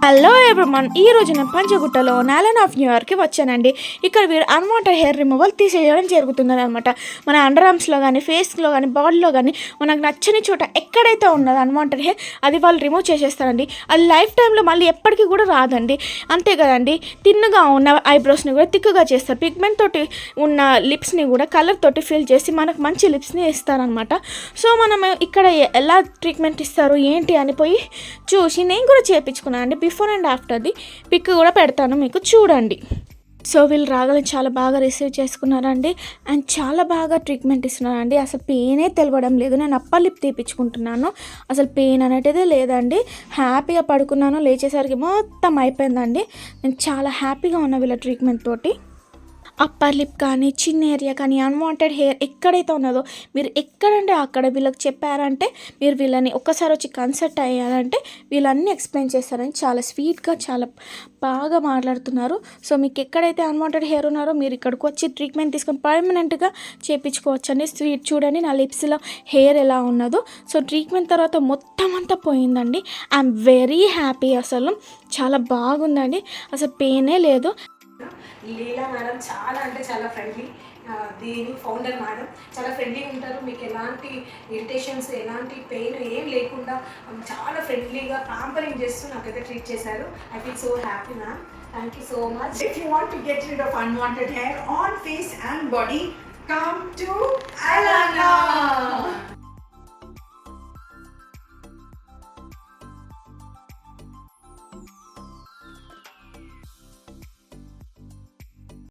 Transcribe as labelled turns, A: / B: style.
A: Hello everyone, ఈ రోజు నేను పంచగుట్టలో నాలన్ ఆఫ్ న్యూయార్క్కి వచ్చానండి. ఇక్కడ వీరు అన్వాంటెడ్ హెయిర్ రిమూవల్ తీసేయడం జరుగుతుంది అనమాట. మన అండర్ ఆర్మ్స్లో కానీ, ఫేస్లో కానీ, బాడీలో కానీ మనకు నచ్చని చోట ఎక్కడైతే ఉన్నదో అన్వాంటెడ్ హెయిర్ అది వాళ్ళు రిమూవ్ చేసేస్తారండి. అది లైఫ్ టైంలో మళ్ళీ ఎప్పటికీ కూడా రాదండి. అంతే కదండి, తిన్నుగా ఉన్న ఐబ్రోస్ని కూడా థిక్గా చేస్తారు. పిగ్మెంట్ తోటి ఉన్న లిప్స్ని కూడా కలర్ తోటి ఫిల్ చేసి మనకు మంచి లిప్స్ని ఇస్తారనమాట. సో మనం ఇక్కడ ఎలా ట్రీట్మెంట్ ఇస్తారు ఏంటి అని పోయి చూసి నేను కూడా చేయించుకున్నాను అండి. బిఫోర్ అండ్ ఆఫ్టర్ది పిక్ కూడా పెడతాను, మీకు చూడండి. సో వీళ్ళు రాగానే చాలా బాగా రిసీవ్ చేసుకున్నారండి అండ్ చాలా బాగా ట్రీట్మెంట్ ఇస్తున్నారండి. అసలు పెయినే తెలవడం లేదు. నేను అప్పర్ లిప్ తీపించుకుంటున్నాను, అసలు పెయిన్ అనేటిదే లేదండి. హ్యాపీగా పడుకున్నాను, లేచేసరికి మొత్తం అయిపోయిందండి. నేను చాలా హ్యాపీగా ఉన్నా వీళ్ళ ట్రీట్మెంట్ తోటి. అప్పర్ లిప్ కానీ, చిన్న ఏరియా కానీ, అన్వాంటెడ్ హెయిర్ ఎక్కడైతే ఉన్నదో మీరు ఎక్కడంటే అక్కడ వీళ్ళకి చెప్పారంటే, మీరు వీళ్ళని ఒక్కసారి వచ్చి కన్సల్ట్ అయ్యారంటే వీళ్ళన్నీ ఎక్స్ప్లెయిన్ చేస్తారని చాలా స్వీట్గా చాలా బాగా మాట్లాడుతున్నారు. సో మీకు ఎక్కడైతే అన్వాంటెడ్ హెయిర్ ఉన్నారో మీరు ఇక్కడికి వచ్చి ట్రీట్మెంట్ తీసుకొని పర్మనెంట్గా చేయించుకోవచ్చండి. స్వీట్ చూడండి నా లిప్స్లో హెయిర్ ఎలా ఉన్నదో. సో ట్రీట్మెంట్ తర్వాత మొత్తం అంతా పోయిందండి. ఐఎమ్ వెరీ హ్యాపీ, అసలు చాలా బాగుందండి, అసలు పెయినే లేదు.
B: లీలా మేడం చాలా అంటే చాలా ఫ్రెండ్లీ, దీని ఫౌండర్ మేడం చాలా ఫ్రెండ్లీగా ఉంటారు. మీకు ఎలాంటి ఇరిటేషన్స్ ఎలాంటి పెయిన్ ఏం లేకుండా చాలా ఫ్రెండ్లీగా పాంపరింగ్ చేస్తూ నాకైతే ట్రీట్ చేశారు. I feel so happy ma'am, thank you so much.
C: If you want to get rid of unwanted hair on face and body, come to Alana.